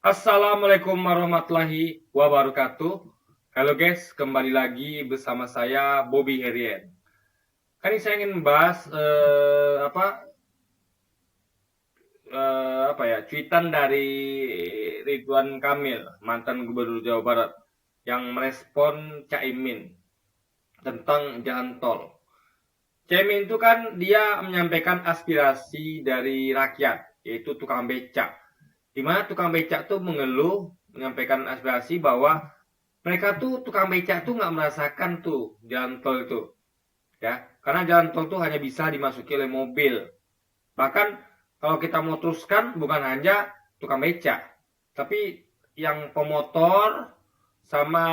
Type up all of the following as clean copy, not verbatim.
Assalamualaikum warahmatullahi wabarakatuh. Halo guys, kembali lagi bersama saya Bobby Herian. Kali ini saya ingin membahas cuitan dari Ridwan Kamil, mantan Gubernur Jawa Barat, yang merespon Caimin tentang jalan tol. Caimin itu kan dia menyampaikan aspirasi dari rakyat, yaitu tukang becak. Di mana tukang becak tuh mengeluh, menyampaikan aspirasi bahwa mereka tuh tukang becak tuh nggak merasakan tuh jalan tol itu, ya. Karena jalan tol tuh hanya bisa dimasuki oleh mobil. Bahkan kalau kita mau teruskan bukan hanya tukang becak, tapi yang pemotor sama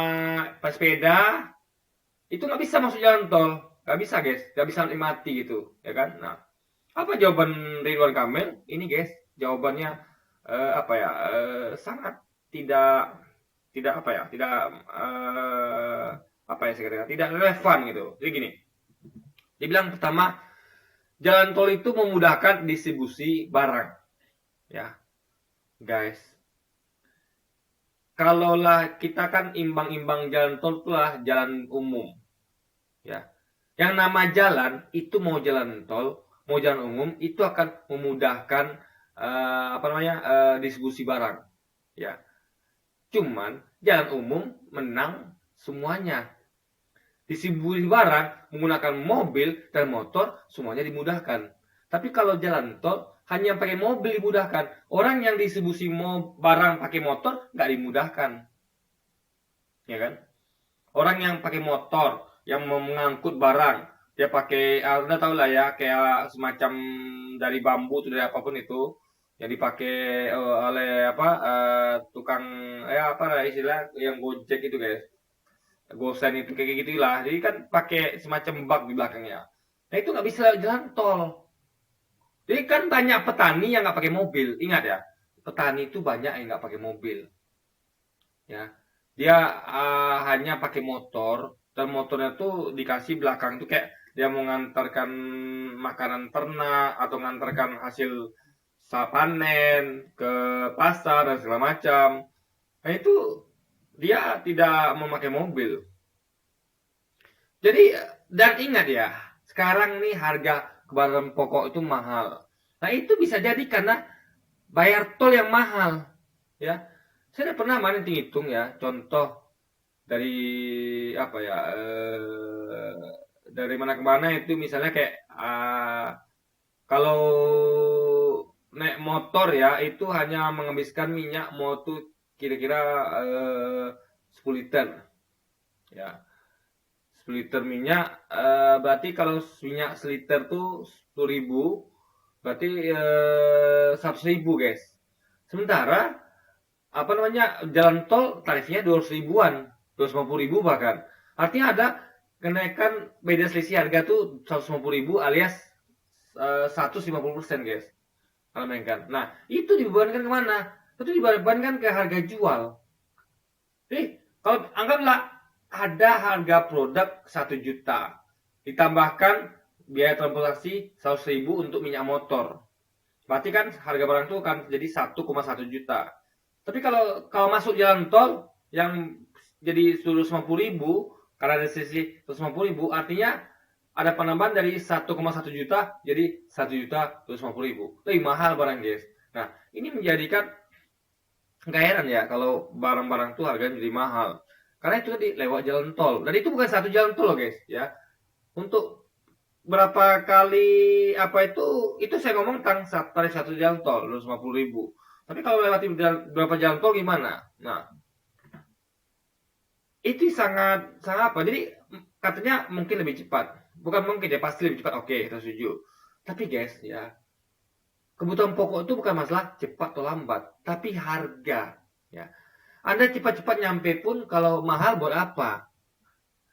pesepeda itu nggak bisa masuk jalan tol, nggak bisa guys, nggak bisa menikmati gitu, ya kan? Nah, apa jawaban Ridwan Kamil? Ini guys, jawabannya sangat tidak tidak apa ya tidak apa ya saya katakan tidak relevan gitu. Jadi gini, dibilang pertama jalan tol itu memudahkan distribusi barang, ya guys. Kalaulah kita kan imbang-imbang jalan tol itulah jalan umum, ya. Yang nama jalan itu mau jalan tol, mau jalan umum itu akan memudahkan distribusi barang, ya. Cuman jalan umum menang semuanya. Distribusi barang menggunakan mobil dan motor semuanya dimudahkan. Tapi kalau jalan tol hanya pakai mobil dimudahkan. Orang yang distribusi barang pakai motor nggak dimudahkan, ya kan? Orang yang pakai motor yang mau mengangkut barang dia pakai Anda tahu lah ya kayak semacam dari bambu atau dari apapun itu yang dipakai oleh tukang apa istilah yang gojek itu guys, gosen itu kayak gitulah, jadi kan pakai semacam bak di belakangnya. Nah itu nggak bisa jalan tol. Jadi kan banyak petani yang nggak pakai mobil, ingat ya, petani itu banyak yang nggak pakai mobil, ya. Dia hanya pakai motor dan motornya tuh dikasih belakang tuh kayak dia mau ngantarkan makanan ternak atau ngantarkan hasil panen ke pasar dan segala macam. Nah itu dia tidak memakai mobil. Jadi dan ingat ya, sekarang nih harga kebutuhan pokok itu mahal. Nah itu bisa jadi karena bayar tol yang mahal, ya. Saya pernah main hitung ya, contoh dari apa ya dari mana ke mana itu misalnya kayak kalau naik motor ya itu hanya menghabiskan minyak motor kira-kira 10 liter ya, 10 liter minyak berarti kalau minyak seliter tuh 10.000 berarti 100 ribu guys. Sementara apa namanya jalan tol tarifnya 200 ribuan, 250 ribu bahkan. Artinya ada kenaikan beda selisih harga tuh 150 ribu alias 150% guys. Kalau mainkan. Nah itu dibebankan kemana? Itu dibebankan ke harga jual. Jadi kalau anggaplah ada harga produk 1 juta ditambahkan biaya transportasi 100 ribu untuk minyak motor. Berarti kan harga barang itu akan jadi 1,1 juta. Tapi kalau masuk jalan tol yang jadi 150 ribu karena ada sisi 150 ribu artinya ada penambahan dari 1,1 juta jadi 1.250.000. Lebih mahal barang guys. Nah ini menjadikan nggak heran ya kalau barang-barang tuh harganya jadi mahal. Karena itu tadi lewat jalan tol. Dan itu bukan satu jalan tol loh guys ya. Untuk berapa kali itu saya ngomong tentang tarif satu jalan tol 250 ribu. Tapi kalau lewati berapa jalan tol gimana? Nah itu sangat sangat apa? Jadi katanya mungkin lebih cepat. Bukan mungkin ya pasti lebih cepat. Oke, kita setuju. Tapi guys ya, kebutuhan pokok itu bukan masalah cepat atau lambat, tapi harga. Ya, Anda cepat-cepat nyampe pun kalau mahal buat apa?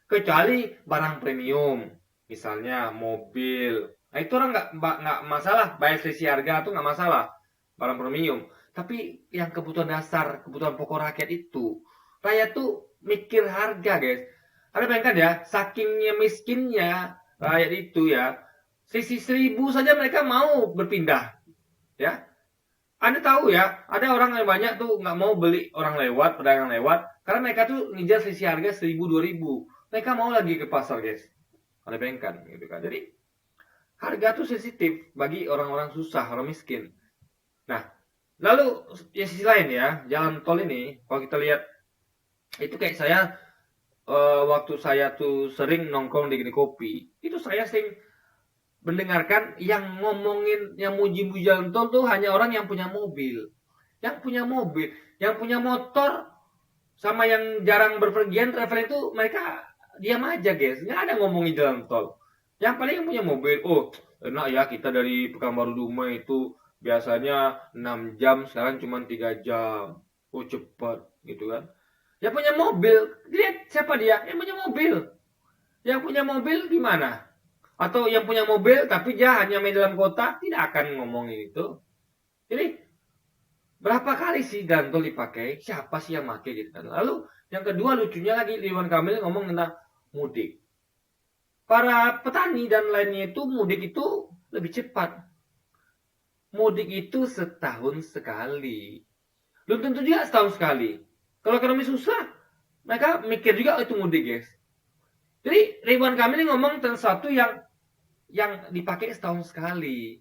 Kecuali barang premium, misalnya mobil. Nah, itu orang nggak masalah, bayar selisih harga itu nggak masalah, barang premium. Tapi yang kebutuhan dasar, kebutuhan pokok rakyat itu, rakyat tuh mikir harga guys. Anda bayangkan ya, sakingnya miskinnya rakyat itu ya, selisih 1.000 saja mereka mau berpindah, ya. Anda tahu ya, ada orang yang banyak tuh nggak mau beli orang lewat, pedagang lewat, karena mereka tuh ngejar selisih harga 1.000 2.000. Mereka mau lagi ke pasar, guys. Ada bengkan gitu kan. Jadi harga tuh sensitif bagi orang-orang susah, orang miskin. Nah, lalu ya sisi lain ya, jalan tol ini kalau kita lihat itu kayak saya waktu saya tuh sering nongkrong di kedai kopi, itu saya sering mendengarkan yang ngomongin yang muji-muji jalan tol tuh hanya orang yang punya mobil. Yang punya mobil, yang punya motor sama yang jarang berpergian travel itu mereka diam aja, guys. Nggak ada ngomongin jalan tol. Yang paling yang punya mobil, oh enak ya kita dari Pekanbaru Dumai itu biasanya 6 jam, sekarang cuma 3 jam. Oh cepet gitu kan. Yang punya mobil, lihat siapa dia? Yang punya mobil. Yang punya mobil gimana? Atau yang punya mobil tapi dia hanya main dalam kota, tidak akan ngomongin itu. Jadi berapa kali sih jalan tol dipakai? Siapa sih yang pakai gitu kan? Lalu yang kedua lucunya lagi Ridwan Kamil ngomong tentang mudik. Para petani dan lainnya itu mudik itu lebih cepat. Mudik itu setahun sekali. Belum tentu juga setahun sekali. Kalau ekonomi susah, mereka mikir juga itu mudik, guys. Jadi Ridwan Kamil ini ngomong tentang sesuatu yang dipakai setahun sekali.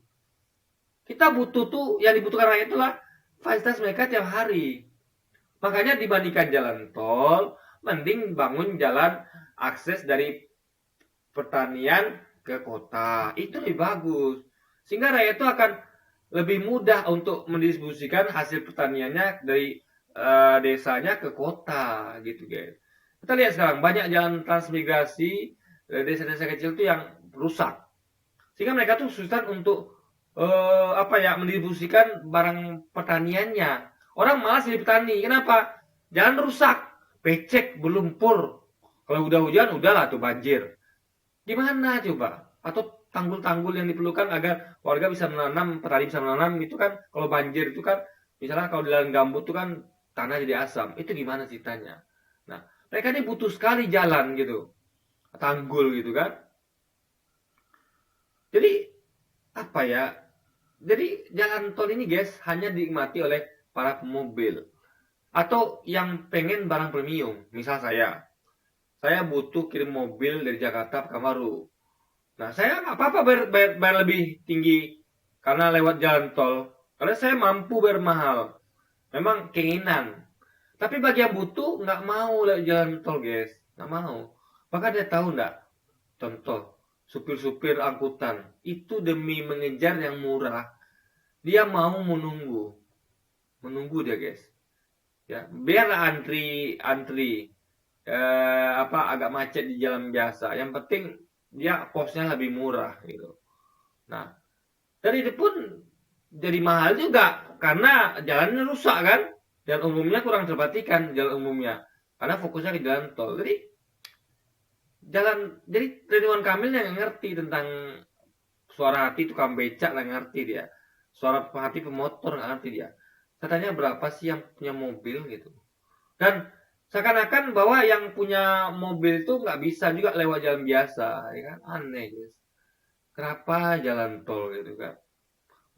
Kita butuh tuh yang dibutuhkan rakyat itulah fasilitas mereka tiap hari. Makanya dibandingkan jalan tol, mending bangun jalan akses dari pertanian ke kota. Itu lebih bagus. Sehingga rakyat itu akan lebih mudah untuk mendistribusikan hasil pertaniannya dari desanya ke kota gitu, guys. Kita lihat sekarang banyak jalan transmigrasi desa-desa kecil itu yang rusak. Sehingga mereka tuh kesulitan untuk mendistribusikan barang pertaniannya. Orang malas jadi petani. Kenapa? Jalan rusak, becek, berlumpur. Kalau udah hujan, udahlah tuh banjir. Gimana coba? Atau tanggul-tanggul yang diperlukan agar warga bisa menanam, petani bisa menanam itu kan kalau banjir itu kan misalnya kalau di lahan gambut itu kan tanah jadi asam. Itu gimana ceritanya? Nah, mereka ini butuh sekali jalan gitu. Tanggul gitu kan. Jadi apa ya? Jadi jalan tol ini guys hanya dinikmati oleh para pemobil atau yang pengen barang premium. Misal saya butuh kirim mobil dari Jakarta ke Pekanbaru. Nah saya nggak apa-apa bayar lebih tinggi karena lewat jalan tol. Karena saya mampu bayar mahal. Memang keinginan. Tapi bagi yang butuh nggak mau lewat jalan tol guys, nggak mau. Maka dia tahu nggak? Contoh, supir-supir angkutan itu demi mengejar yang murah, dia mau menunggu dia guys. Ya, biar antri agak macet di jalan biasa. Yang penting dia posnya lebih murah gitu. Nah, dari itu pun jadi mahal juga karena jalannya rusak kan, dan umumnya kurang terperhatikan jalan umumnya karena fokusnya ke jalan tol. Jadi Ridwan Kamil yang ngerti tentang suara hati tukang becak lah ngerti dia. Suara hati pemotor nggak ngerti dia. Katanya berapa sih yang punya mobil gitu. Dan seakan-akan bahwa yang punya mobil itu nggak bisa juga lewat jalan biasa, ya kan? Aneh guys. Kenapa jalan tol gitu kan?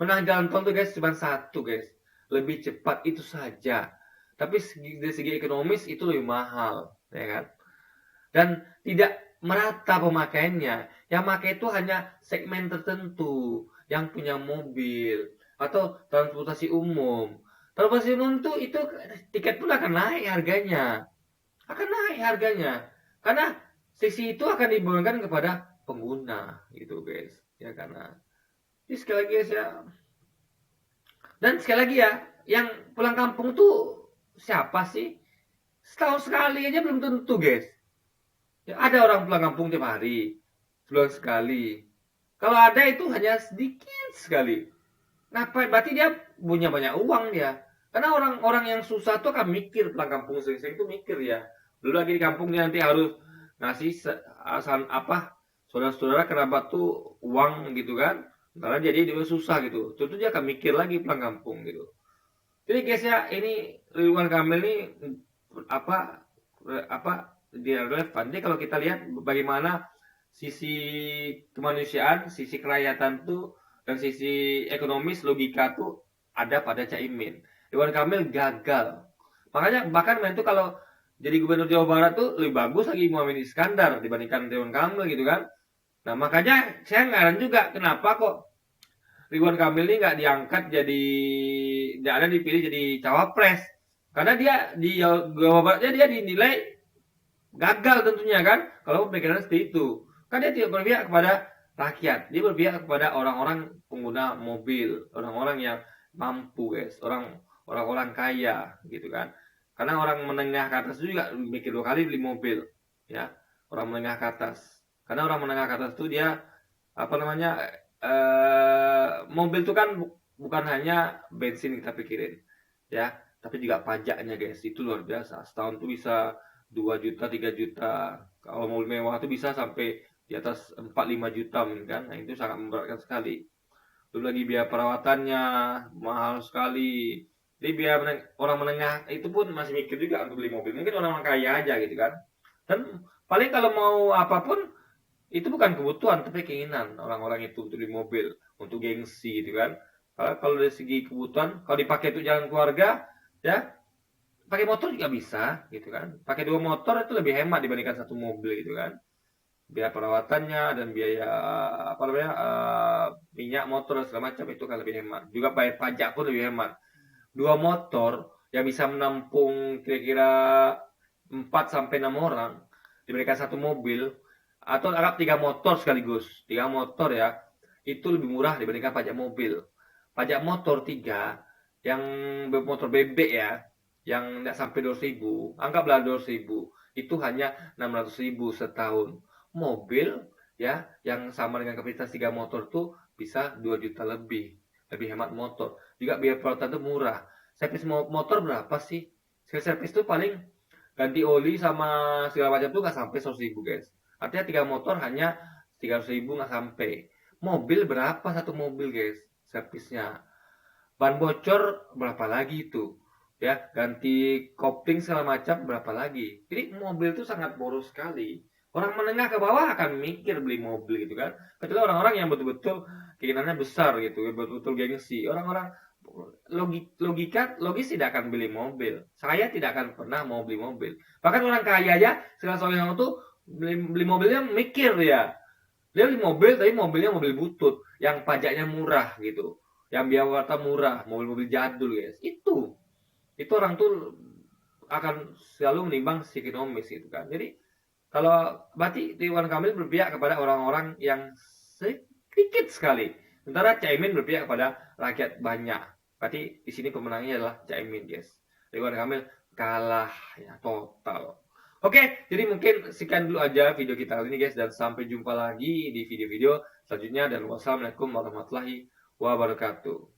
Menang jalan tol tuh guys cuma satu guys. Lebih cepat itu saja. Tapi dari segi ekonomis itu lebih mahal, ya kan? Dan tidak merata pemakaiannya. Yang pakai itu hanya segmen tertentu, yang punya mobil atau transportasi umum. Transportasi umum itu tiket pun akan naik harganya. Akan naik harganya. Karena sisi itu akan dibebankan kepada pengguna gitu guys. Ya karena jadi sekali lagi guys ya. Dan sekali lagi ya, yang pulang kampung tuh siapa sih? Setahun sekali aja belum tentu guys. Ya, ada orang pulang kampung tiap hari, sebulan sekali. Kalau ada itu hanya sedikit sekali. Nah, berarti dia punya banyak uang dia. Karena orang-orang yang susah tuh akan mikir pulang kampung sering-sering itu mikir ya. Dulu lagi di kampung dia nanti harus ngasih saudara-saudara kerabat tuh uang gitu kan. Karena dia susah gitu. Tentu dia akan mikir lagi pulang kampung gitu. Jadi guys ya, ini Ridwan Kamil ini apa dia relevan. Jadi kalau kita lihat bagaimana sisi kemanusiaan, sisi kerakyatan tuh dan sisi ekonomis logika tuh ada pada Caimin. Ridwan Kamil gagal. Makanya bahkan itu kalau jadi gubernur Jawa Barat tuh lebih bagus lagi Muhammad Iskandar dibandingkan Ridwan Kamil gitu kan. Nah makanya saya nggak heran juga kenapa kok Ridwan Kamil ini nggak diangkat jadi, nggak ada dipilih jadi cawapres. Karena dia di Jawa Baratnya dia dinilai gagal tentunya kan, kalau pemikiran seperti itu. Kan dia tidak berpihak kepada rakyat, dia berpihak kepada orang-orang pengguna mobil, orang-orang yang mampu guys, orang-orang kaya gitu kan. Karena orang menengah ke atas itu juga mikir 2 kali beli mobil, ya. Orang menengah ke atas. Karena orang menengah ke atas itu dia apa namanya mobil itu kan bukan hanya bensin kita pikirin, ya, tapi juga pajaknya guys, itu luar biasa. Setahun tuh bisa 2 juta, 3 juta. Kalau mobil mewah tuh bisa sampai di atas 4-5 juta kan. Nah, itu sangat memberatkan sekali. Belum lagi biaya perawatannya mahal sekali. Jadi biaya orang menengah itu pun masih mikir juga untuk beli mobil. Mungkin orang kaya aja gitu kan. Dan paling kalau mau apapun itu bukan kebutuhan tapi keinginan orang-orang itu untuk beli mobil, untuk gengsi gitu kan. Kalau dari segi kebutuhan, kalau dipakai untuk jalan keluarga, ya pakai motor juga bisa gitu kan. Pakai 2 motor itu lebih hemat dibandingkan 1 mobil gitu kan. Biaya perawatannya dan biaya apa namanya minyak motor dan segala macam itu kan lebih hemat. Juga bayar pajak pun lebih hemat. 2 motor yang bisa menampung kira-kira 4 sampai 6 orang dibandingkan 1 mobil atau anggap 3 motor sekaligus. 3 motor ya. Itu lebih murah dibandingkan pajak mobil. Pajak motor 3 yang motor bebek ya, yang tidak sampai 200.000, anggaplah 200.000, itu hanya 600.000 setahun. Mobil ya yang sama dengan kapasitas 3 motor tuh bisa 2 juta lebih hemat motor. Juga biaya perawatan tuh murah. Servis motor berapa sih? Servis tuh paling ganti oli sama segala macam tuh nggak sampai 100.000 guys. Artinya 3 motor hanya 300.000 nggak sampai. Mobil berapa satu mobil guys servisnya? Ban bocor berapa lagi itu? Ya, ganti kopling segala macam berapa lagi? Jadi mobil itu sangat boros sekali. Orang menengah ke bawah akan mikir beli mobil gitu kan. Kecuali orang-orang yang betul-betul keinginannya besar gitu, betul-betul gengsi. Orang-orang logis tidak akan beli mobil. Saya tidak akan pernah mau beli mobil. Bahkan orang kaya aja, segala sesuatu tuh beli mobilnya mikir ya. Dia beli mobil tapi mobilnya mobil butut yang pajaknya murah gitu. Yang biaya warta murah, mobil-mobil jadul guys. Itu orang tuh akan selalu menimbang sisi ekonomis gitu kan. Jadi kalau berarti Ridwan Kamil berpihak kepada orang-orang yang sedikit sekali. Sementara Caimin berpihak kepada rakyat banyak. Berarti di sini pemenangnya adalah Caimin guys. Ridwan Kamil kalah ya total. Oke, jadi mungkin sekian dulu aja video kita kali ini guys, dan sampai jumpa lagi di video-video selanjutnya, dan wassalamualaikum warahmatullahi wabarakatuh.